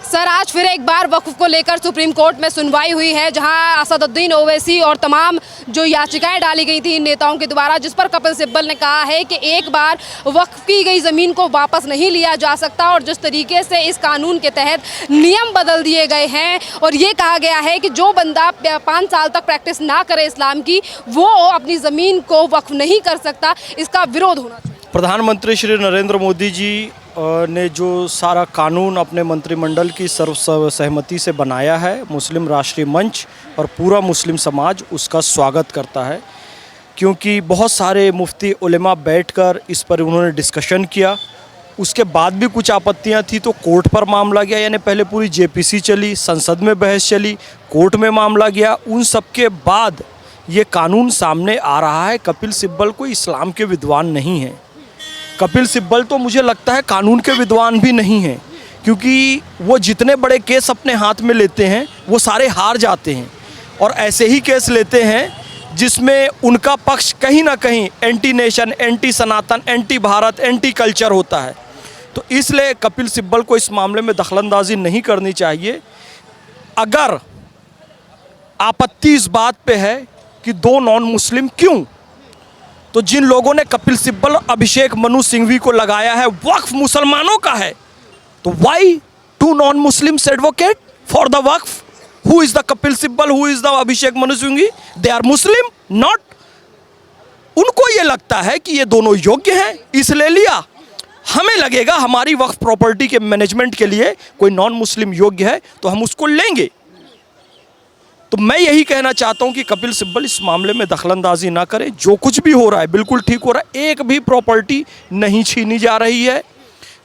Sir, आज फिर एक बार वक्फ को लेकर सुप्रीम कोर्ट में सुनवाई हुई है, जहां असदुद्दीन ओवैसी और तमाम जो याचिकाएं डाली गई थी इन नेताओं के द्वारा, जिस पर कपिल सिब्बल ने कहा है कि एक बार वक्फ की गई ज़मीन को वापस नहीं लिया जा सकता और जिस तरीके से इस कानून के तहत नियम बदल दिए गए हैं और ये कहा गया है कि जो बंदा 5 साल तक प्रैक्टिस ना करे इस्लाम की, वो अपनी ज़मीन को वक्फ नहीं कर सकता, इसका विरोध होना चाहिए। प्रधानमंत्री श्री नरेंद्र मोदी जी ने जो सारा कानून अपने मंत्रिमंडल की सर्वसहमति से बनाया है, मुस्लिम राष्ट्रीय मंच और पूरा मुस्लिम समाज उसका स्वागत करता है, क्योंकि बहुत सारे मुफ्ती उलेमा बैठकर इस पर उन्होंने डिस्कशन किया। उसके बाद भी कुछ आपत्तियां थी तो कोर्ट पर मामला गया, यानी पहले पूरी जेपीसी चली, संसद में बहस चली, कोर्ट में मामला गया। उन सब के बाद ये कानून सामने आ रहा है। कपिल सिब्बल कोई इस्लाम के विद्वान नहीं हैं। कपिल सिब्बल तो मुझे लगता है कानून के विद्वान भी नहीं हैं, क्योंकि वो जितने बड़े केस अपने हाथ में लेते हैं वो सारे हार जाते हैं और ऐसे ही केस लेते हैं जिसमें उनका पक्ष कहीं ना कहीं एंटी नेशन, एंटी सनातन, एंटी भारत, एंटी कल्चर होता है। तो इसलिए कपिल सिब्बल को इस मामले में दखलंदाजी नहीं करनी चाहिए। अगर आपत्ति इस बात पे है कि 2 नॉन मुस्लिम क्यों, तो जिन लोगों ने कपिल सिब्बल, अभिषेक मनु सिंघवी को लगाया है वक्फ मुसलमानों का है, तो why 2 non Muslims advocate for the Waqf? Who is the Kapil Sibal, who is the Abhishek Manu Singhvi? They are Muslim not. उनको ये लगता है कि ये दोनों योग्य हैं, इसलिए लिया। हमें लगेगा हमारी वक्फ प्रॉपर्टी के मैनेजमेंट के लिए कोई नॉन मुस्लिम योग्य है तो हम उसको लेंगे। तो मैं यही कहना चाहता हूं कि कपिल सिब्बल इस मामले में दखलंदाजी ना करें। जो कुछ भी हो रहा है बिल्कुल ठीक हो रहा है। एक भी प्रॉपर्टी नहीं छीनी जा रही है,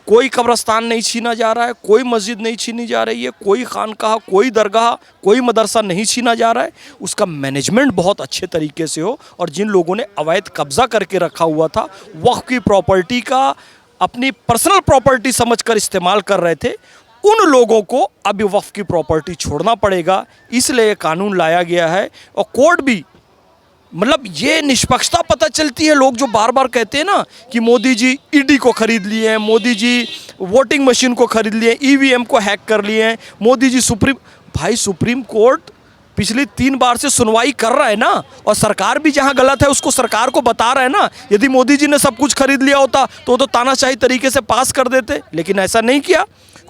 कोई कब्रस्तान नहीं छीना जा रहा है, कोई मस्जिद नहीं छीनी जा रही है, कोई खानकाह, कोई दरगाह, कोई मदरसा नहीं छीना जा रहा है। उसका मैनेजमेंट बहुत अच्छे तरीके से हो और जिन लोगों ने अवैध कब्जा करके रखा हुआ था, वक्फ की प्रॉपर्टी का अपनी पर्सनल प्रॉपर्टी समझकर इस्तेमाल कर रहे थे, उन लोगों को अब वक्फ की प्रॉपर्टी छोड़ना पड़ेगा। इसलिए ये कानून लाया गया है। और कोर्ट भी, मतलब ये निष्पक्षता पता चलती है। लोग जो बार बार कहते हैं ना कि मोदी जी ईडी को खरीद लिए हैं, मोदी जी वोटिंग मशीन को खरीद लिए, ईवीएम को हैक कर लिए हैं, मोदी जी सुप्रीम कोर्ट पिछली 3 बार से सुनवाई कर रहा है ना, और सरकार भी जहां गलत है उसको सरकार को बता रहा है ना। यदि मोदी जी ने सब कुछ खरीद लिया होता तो तानाशाही तरीके से पास कर देते, लेकिन ऐसा नहीं किया।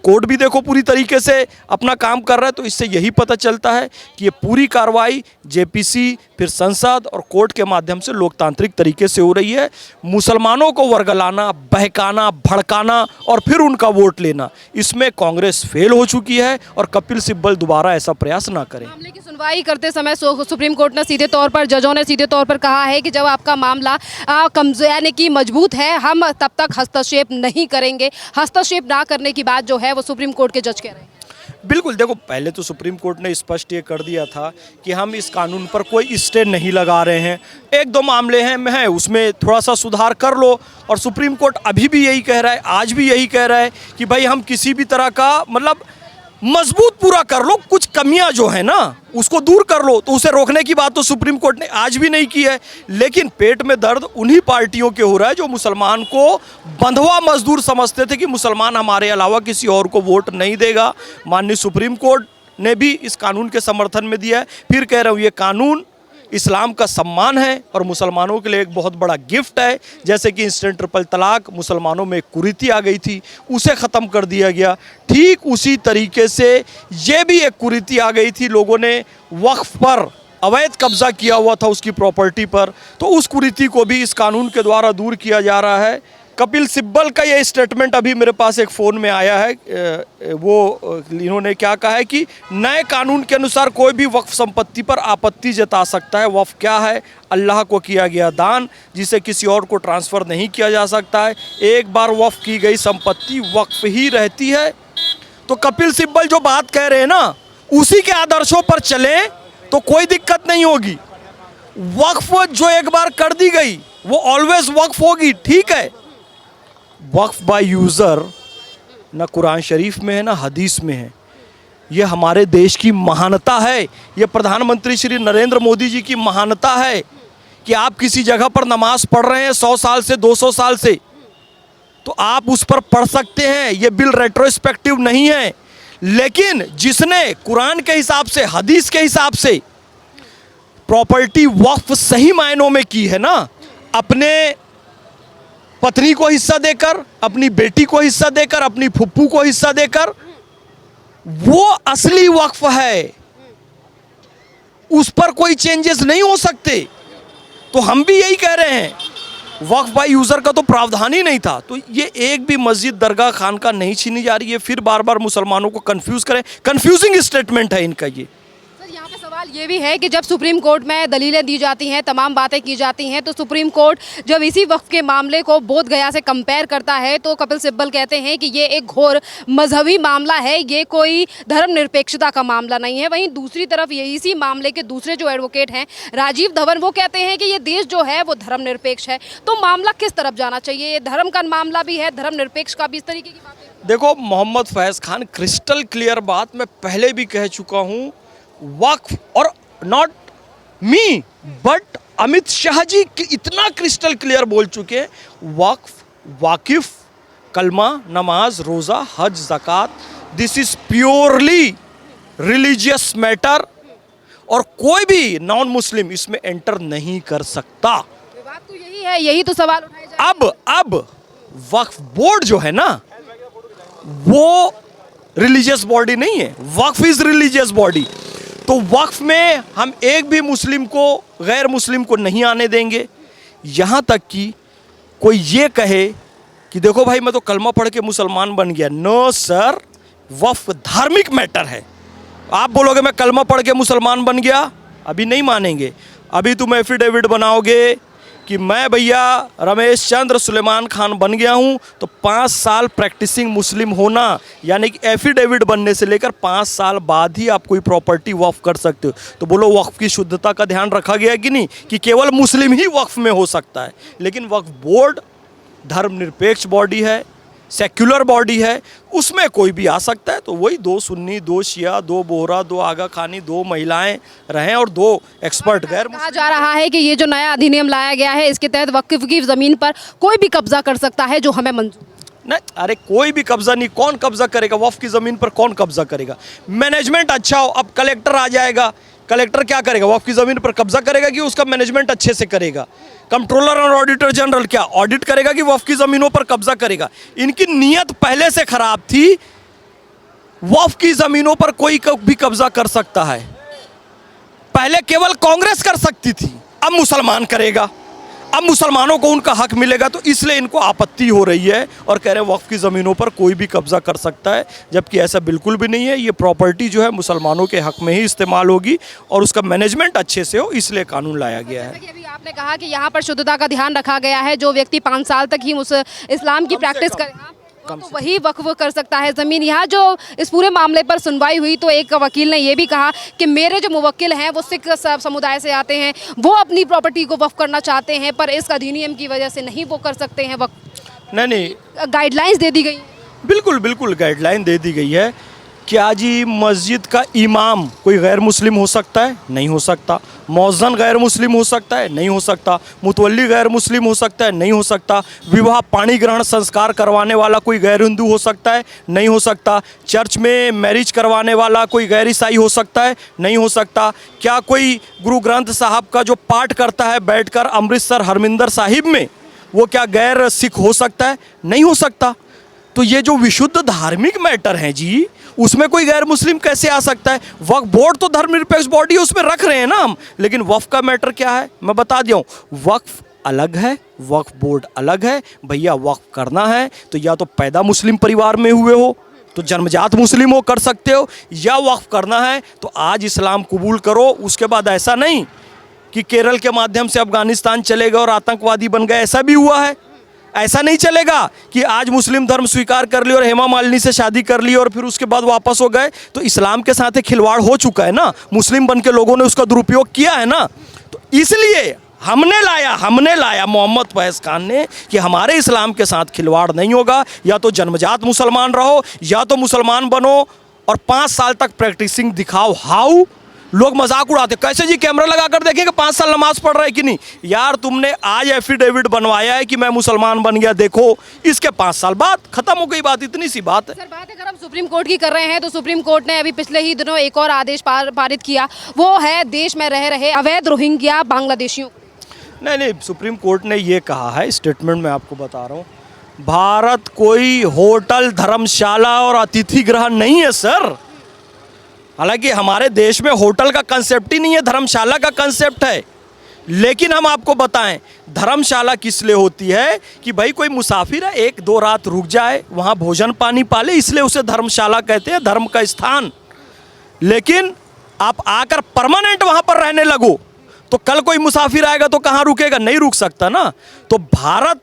कोर्ट भी देखो पूरी तरीके से अपना काम कर रहा है। तो इससे यही पता चलता है कि ये पूरी कार्रवाई जेपीसी, फिर संसद और कोर्ट के माध्यम से लोकतांत्रिक तरीके से हो रही है। मुसलमानों को वर्गलाना, बहकाना, भड़काना और फिर उनका वोट लेना, इसमें कांग्रेस फेल हो चुकी है और कपिल सिब्बल दोबारा ऐसा प्रयास ना करें। मामले की सुनवाई करते समय सुप्रीम कोर्ट ने सीधे तौर पर, जजों ने सीधे तौर पर कहा है कि जब आपका मामला यानी कि मजबूत है, हम तब तक हस्तक्षेप नहीं करेंगे। हस्तक्षेप ना करने की बात जो है वो सुप्रीम कोर्ट के जज कह रहे हैं। बिल्कुल, देखो पहले तो सुप्रीम कोर्ट ने स्पष्ट ये कर दिया था कि हम इस कानून पर कोई स्टे नहीं लगा रहे हैं। 1-2 मामले हैं उसमें थोड़ा सा सुधार कर लो, और सुप्रीम कोर्ट अभी भी यही कह रहा है, आज भी यही कह रहा है कि भाई हम किसी भी तरह का मतलब मजबूत पूरा कर लो, कुछ कमियां जो है ना उसको दूर कर लो। तो उसे रोकने की बात तो सुप्रीम कोर्ट ने आज भी नहीं की है। लेकिन पेट में दर्द उन्हीं पार्टियों के हो रहा है जो मुसलमान को बंधुआ मजदूर समझते थे कि मुसलमान हमारे अलावा किसी और को वोट नहीं देगा। माननीय सुप्रीम कोर्ट ने भी इस कानून के समर्थन में दिया है। फिर कह रहा हूँ, ये कानून इस्लाम का सम्मान है और मुसलमानों के लिए एक बहुत बड़ा गिफ्ट है। जैसे कि इंस्टेंट ट्रिपल तलाक मुसलमानों में एक कुरीति आ गई थी, उसे ख़त्म कर दिया गया। ठीक उसी तरीके से ये भी एक कुरीति आ गई थी, लोगों ने वक्फ पर अवैध कब्जा किया हुआ था उसकी प्रॉपर्टी पर, तो उस कुरीति को भी इस कानून के द्वारा दूर किया जा रहा है। कपिल सिब्बल का ये स्टेटमेंट अभी मेरे पास एक फ़ोन में आया है। वो इन्होंने क्या कहा है कि नए कानून के अनुसार कोई भी वक्फ संपत्ति पर आपत्ति जता सकता है। वक्फ क्या है? अल्लाह को किया गया दान, जिसे किसी और को ट्रांसफ़र नहीं किया जा सकता है। एक बार वक्फ की गई संपत्ति वक्फ ही रहती है। तो कपिल सिब्बल जो बात कह रहे हैं ना, उसी के आदर्शों पर चले तो कोई दिक्कत नहीं होगी। वक्फ जो एक बार कर दी गई वो ऑलवेज वक्फ होगी, ठीक है। वक्फ बाय यूज़र ना कुरान शरीफ में है ना हदीस में है। ये हमारे देश की महानता है, ये प्रधानमंत्री श्री नरेंद्र मोदी जी की महानता है कि आप किसी जगह पर नमाज पढ़ रहे हैं 100 साल से 200 साल से, तो आप उस पर पढ़ सकते हैं। ये बिल रेट्रोस्पेक्टिव नहीं है। लेकिन जिसने कुरान के हिसाब से, हदीस के हिसाब से प्रॉपर्टी वक्फ सही मायनों में की है ना, अपने पत्नी को हिस्सा देकर, अपनी बेटी को हिस्सा देकर, अपनी फुप्पू को हिस्सा देकर, वो असली वक्फ है। उस पर कोई चेंजेस नहीं हो सकते। तो हम भी यही कह रहे हैं, वक्फ बाय यूज़र का तो प्रावधान ही नहीं था, तो ये एक भी मस्जिद, दरगाह, खानका नहीं छीनी जा रही है। फिर बार बार मुसलमानों को कंफ्यूज करें, कंफ्यूजिंग स्टेटमेंट है इनका ये। सर, यहाँ पे सवाल ये भी है कि जब सुप्रीम कोर्ट में दलीलें दी जाती हैं, तमाम बातें की जाती हैं, तो सुप्रीम कोर्ट जब इसी वक्फ के मामले को बोध गया से कंपेयर करता है तो कपिल सिब्बल कहते हैं कि ये एक घोर मजहबी मामला है, ये कोई धर्मनिरपेक्षता का मामला नहीं है। वहीं दूसरी तरफ यही इसी मामले के दूसरे जो एडवोकेट हैं, राजीव धवन, वो कहते हैं कि ये देश जो है वो धर्मनिरपेक्ष है। तो मामला किस तरफ जाना चाहिए? ये धर्म का मामला भी है, धर्मनिरपेक्ष का भी, इस तरीके की बातें। देखो, मोहम्मद फैज़ खान क्रिस्टल क्लियर बात मैं पहले भी कह चुका हूँ, वक्फ, और not me but Amit Shah ji इतना क्रिस्टल क्लियर बोल चुके हैं, वक्फ, वाकिफ, कलमा, नमाज, रोज़ा, हज, ज़कात, this is purely religious matter, और कोई भी नॉन मुस्लिम इसमें एंटर नहीं कर सकता। बात तो यही है, यही तो सवाल उठाए जा रहे हैं। अब वक्फ बोर्ड जो है ना, वो रिलीजियस बॉडी नहीं है, वक्फ इज़ रिलीजियस बॉडी। तो वक्फ में हम एक भी मुस्लिम को, गैर मुस्लिम को नहीं आने देंगे। यहाँ तक कि कोई ये कहे कि देखो भाई, मैं तो कलमा पढ़ के मुसलमान बन गया। नो सर, वक्फ धार्मिक मैटर है। आप बोलोगे मैं कलमा पढ़ के मुसलमान बन गया, अभी नहीं मानेंगे। अभी तुम एफिडेविट बनाओगे कि मैं भैया रमेश चंद्र सुलेमान खान बन गया हूँ, तो 5 साल प्रैक्टिसिंग मुस्लिम होना, यानी कि एफिडेविट बनने से लेकर 5 साल बाद ही आप कोई प्रॉपर्टी वक्फ कर सकते हो। तो बोलो, वक्फ की शुद्धता का ध्यान रखा गया कि नहीं, कि केवल मुस्लिम ही वक्फ में हो सकता है। लेकिन वक्फ बोर्ड धर्मनिरपेक्ष बॉडी है, सेक्युलर बॉडी है, उसमें कोई भी आ सकता है। तो वही 2 सुन्नी, 2 शिया, 2 बोहरा, 2 आगा खानी, 2 महिलाएं रहें और 2 एक्सपर्ट गैर। कहा जा रहा है कि ये जो नया अधिनियम लाया गया है, इसके तहत वक्फ की ज़मीन पर कोई भी कब्जा कर सकता है, जो हमें मंजूर नहीं। अरे कोई भी कब्जा नहीं, कौन कब्जा करेगा? वक्फ की ज़मीन पर कौन कब्जा करेगा? मैनेजमेंट अच्छा हो। अब कलेक्टर आ जाएगा, कलेक्टर क्या करेगा? वक्फ की ज़मीन पर कब्जा करेगा कि उसका मैनेजमेंट अच्छे से करेगा? कंट्रोलर और ऑडिटर जनरल क्या ऑडिट करेगा कि वक्फ की ज़मीनों पर कब्जा करेगा? इनकी नीयत पहले से खराब थी। वक्फ की ज़मीनों पर कोई भी कब्जा कर सकता है। पहले केवल कांग्रेस कर सकती थी, अब मुसलमान करेगा। अब मुसलमानों को उनका हक मिलेगा, तो इसलिए इनको आपत्ति हो रही है और कह रहे हैं वक्फ की ज़मीनों पर कोई भी कब्जा कर सकता है, जबकि ऐसा बिल्कुल भी नहीं है। ये प्रॉपर्टी जो है मुसलमानों के हक में ही इस्तेमाल होगी और उसका मैनेजमेंट अच्छे से हो, इसलिए कानून लाया गया है। अभी आपने कहा कि यहाँ पर शुद्धता का ध्यान रखा गया है। जो व्यक्ति 5 साल तक ही इस्लाम की प्रैक्टिस करे, तो वही वक्फ कर सकता है ज़मीन। यहाँ जो इस पूरे मामले पर सुनवाई हुई, तो एक वकील ने ये भी कहा कि मेरे जो मुवक्किल हैं वो सिख समुदाय से आते हैं, वो अपनी प्रॉपर्टी को वक्फ करना चाहते हैं, पर इस अधिनियम की वजह से नहीं वो कर सकते हैं वक्फ। नहीं, गाइडलाइंस दे दी गई है। बिल्कुल बिल्कुल गाइडलाइन दे दी गई है। क्या जी मस्जिद का इमाम कोई गैर मुस्लिम हो सकता है? नहीं हो सकता। मौज़न गैर मुस्लिम हो सकता है? नहीं हो सकता। मुतवल्ली गैर मुस्लिम हो सकता है? नहीं हो सकता। विवाह पाणी ग्रहण संस्कार करवाने वाला कोई गैर हिंदू हो सकता है? नहीं हो सकता। चर्च में मैरिज करवाने वाला कोई गैर ईसाई हो सकता है? नहीं हो सकता। क्या कोई गुरु ग्रंथ साहब का जो पाठ करता है बैठकर अमृतसर हरमिंदर साहिब में, वो क्या गैर सिख हो सकता है? नहीं हो सकता। तो ये जो विशुद्ध धार्मिक मैटर हैं जी, उसमें कोई गैर मुस्लिम कैसे आ सकता है? वक्फ बोर्ड तो धर्मनिरपेक्ष बॉडी है, उसमें रख रहे हैं ना हम, लेकिन वक्फ का मैटर क्या है मैं बता दिया हूँ। वक्फ अलग है, वक्फ बोर्ड अलग है। भैया वक्फ करना है तो या तो पैदा मुस्लिम परिवार में हुए हो, तो जन्मजात मुस्लिम हो कर सकते हो, या वक्फ करना है तो आज इस्लाम कबूल करो। उसके बाद ऐसा नहीं कि केरल के माध्यम से अफगानिस्तान चले गए और आतंकवादी बन गए, ऐसा भी हुआ है। ऐसा नहीं चलेगा कि आज मुस्लिम धर्म स्वीकार कर लिया और हेमा मालिनी से शादी कर ली और फिर उसके बाद वापस हो गए। तो इस्लाम के साथ खिलवाड़ हो चुका है ना, मुस्लिम बन के लोगों ने उसका दुरुपयोग किया है ना। तो इसलिए हमने लाया मोहम्मद फैज़ खान ने कि हमारे इस्लाम के साथ खिलवाड़ नहीं होगा। या तो जन्मजात मुसलमान रहो या तो मुसलमान बनो और 5 साल तक प्रैक्टिसिंग दिखाओ। हाउ? लोग मजाक उड़ाते, कैसे जी कैमरा लगा कर देखेंगे 5 साल नमाज पढ़ रहे कि नहीं। यार तुमने आज एफिडेविट बनवाया है कि मैं मुसलमान बन गया, देखो इसके 5 साल बाद खत्म हो गई बात, इतनी सी बात है। सर बात अगर हम सुप्रीम कोर्ट की कर रहे हैं तो सुप्रीम कोर्ट ने अभी पिछले ही दिनों एक और आदेश पारित किया, वो है देश में रह रहे अवैध रोहिंग्या बांग्लादेशियों। नहीं, सुप्रीम कोर्ट ने ये कहा है, स्टेटमेंट में आपको बता रहा हूँ, भारत कोई होटल, धर्मशाला और अतिथि गृह नहीं है सर। हालांकि हमारे देश में होटल का कंसेप्ट ही नहीं है, धर्मशाला का कंसेप्ट है। लेकिन हम आपको बताएं, धर्मशाला किस लिए होती है कि भाई कोई मुसाफिर है 1-2 रात रुक जाए, वहाँ भोजन पानी पाले, इसलिए उसे धर्मशाला कहते हैं, धर्म का स्थान। लेकिन आप आकर परमानेंट वहाँ पर रहने लगो तो कल कोई मुसाफिर आएगा तो कहाँ रुकेगा, नहीं रुक सकता ना। तो भारत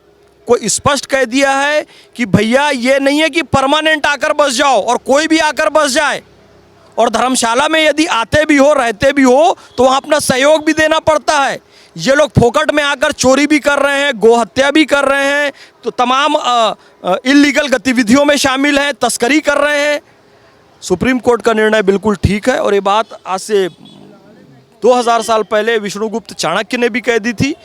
को स्पष्ट कह दिया है कि भैया ये नहीं है कि परमानेंट आकर बस जाओ और कोई भी आकर बस जाए, और धर्मशाला में यदि आते भी हो, रहते भी हो, तो वहाँ अपना सहयोग भी देना पड़ता है। ये लोग फोकट में आकर चोरी भी कर रहे हैं, गोहत्या भी कर रहे हैं, तो तमाम इल्लीगल गतिविधियों में शामिल हैं, तस्करी कर रहे हैं। सुप्रीम कोर्ट का निर्णय बिल्कुल ठीक है, और ये बात आज से 2000 साल पहले विष्णुगुप्त चाणक्य ने भी कह दी थी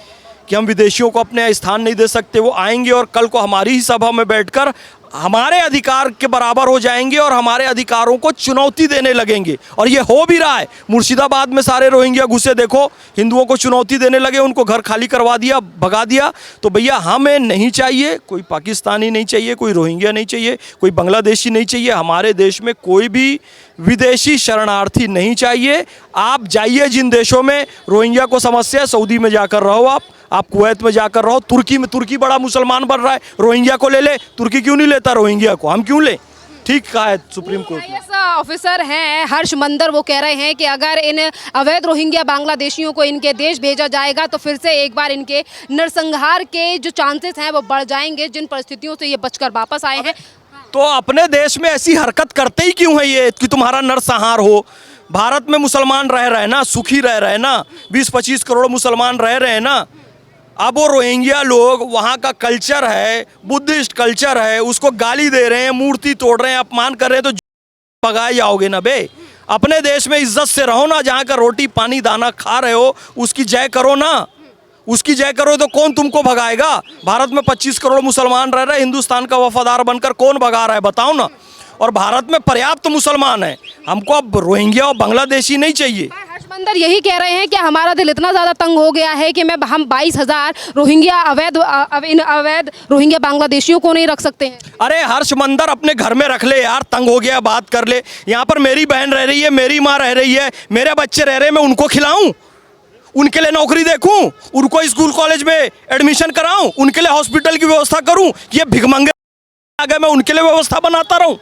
कि हम विदेशियों को अपने स्थान नहीं दे सकते। वो आएंगे और कल को हमारी ही सभा में बैठकर हमारे अधिकार के बराबर हो जाएंगे और हमारे अधिकारों को चुनौती देने लगेंगे, और ये हो भी रहा है। मुर्शिदाबाद में सारे रोहिंग्या घुसे, देखो हिंदुओं को चुनौती देने लगे, उनको घर खाली करवा दिया, भगा दिया। तो भैया हमें नहीं चाहिए, कोई पाकिस्तानी नहीं चाहिए, कोई रोहिंग्या नहीं चाहिए, कोई बांग्लादेशी नहीं चाहिए, हमारे देश में कोई भी विदेशी शरणार्थी नहीं चाहिए। आप जाइए जिन देशों में रोहिंग्या को समस्या है, सऊदी में जाकर रहो, आप कुवैत में जाकर रहो, तुर्की में, तुर्की बड़ा मुसलमान बन रहा है, रोहिंग्या को ले ले, तुर्की क्यों नहीं लेता रोहिंग्या को, हम क्यों लें? ठीक कहा है सुप्रीम कोर्ट ने। IAS ऑफिसर हैं हर्ष मंदर, वो कह रहे हैं कि अगर इन अवैध रोहिंग्या बांग्लादेशियों को इनके देश भेजा जाएगा तो फिर से एक बार इनके नरसंहार के जो चांसेस हैं वो बढ़ जाएंगे, जिन परिस्थितियों से ये बचकर वापस आए हैं। तो अपने देश में ऐसी हरकत करते ही क्यों है ये कि तुम्हारा नरसंहार हो? भारत में मुसलमान रह रहे हैं ना, सुखी रह रहे हैं ना, 20-25 करोड़ मुसलमान रह रहे हैं ना। अब वो रोहिंग्या लोग, वहाँ का कल्चर है, बुद्धिस्ट कल्चर है, उसको गाली दे रहे हैं, मूर्ति तोड़ रहे हैं, अपमान कर रहे हैं, तो भगाए जाओगे ना बे। अपने देश में इज्जत से रहो ना, जहाँ का रोटी पानी दाना खा रहे हो उसकी जय करो ना, उसकी जय करो, तो कौन तुमको भगाएगा? भारत में 25 करोड़ मुसलमान रह रहे हैं, हिंदुस्तान का वफादार बनकर कौन भगा रहा है बताओ ना। और भारत में पर्याप्त मुसलमान है, हमको अब रोहिंग्या और बांग्लादेशी नहीं चाहिए। हर्ष मंदर यही कह रहे हैं कि हमारा दिल इतना ज़्यादा तंग हो गया है कि हम 22,000 रोहिंग्या अवैध रोहिंग्या बांग्लादेशियों को नहीं रख सकते हैं। अरे हर्ष मंदर अपने घर में रख ले यार, तंग हो गया बात कर ले। यहाँ पर मेरी बहन रह रही है, मेरी माँ रह रही है, मेरे बच्चे रह रहे हैं, मैं उनको खिलाऊं, उनके लिए नौकरी देखूं, उनको स्कूल कॉलेज में एडमिशन कराऊं, उनके लिए हॉस्पिटल की व्यवस्था करूं, ये भिखमंगे आगे मैं उनके लिए व्यवस्था बनाता रहूं?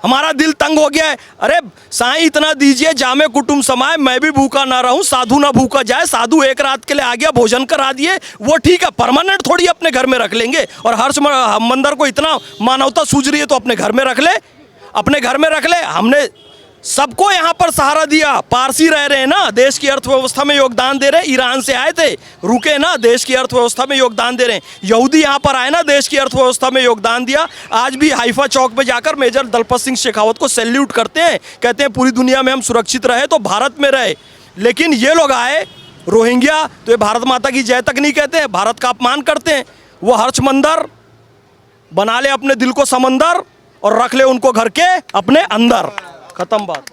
हमारा दिल तंग हो गया है। अरे साईं इतना दीजिए, जामे कुटुंब समाए, मैं भी भूखा ना रहूं, साधु ना भूखा जाए। साधु एक रात के लिए आ गया, भोजन करा दिए, वो ठीक है, परमानेंट थोड़ी अपने घर में रख लेंगे। और हर्ष मंदर को इतना मानवता सूझ रही है तो अपने घर में रख ले, अपने घर में रख ले। हमने सबको यहाँ पर सहारा दिया, पारसी रह रहे हैं ना, देश की अर्थव्यवस्था में योगदान दे रहे हैं, ईरान से आए थे, रुके ना, देश की अर्थव्यवस्था में योगदान दे रहे हैं। यहूदी यहाँ पर आए ना, देश की अर्थव्यवस्था में योगदान दिया। आज भी हाइफा चौक पे जाकर मेजर दलपत सिंह शेखावत को सैल्यूट करते हैं, कहते हैं पूरी दुनिया में हम सुरक्षित रहे तो भारत में रहे। लेकिन ये लोग आए रोहिंग्या, तो ये भारत माता की जय तक नहीं कहते हैं, भारत का अपमान करते हैं। वो हर्ष मंदर बना ले अपने दिल को समंदर और रख ले उनको घर के अपने अंदर, खत्म बात।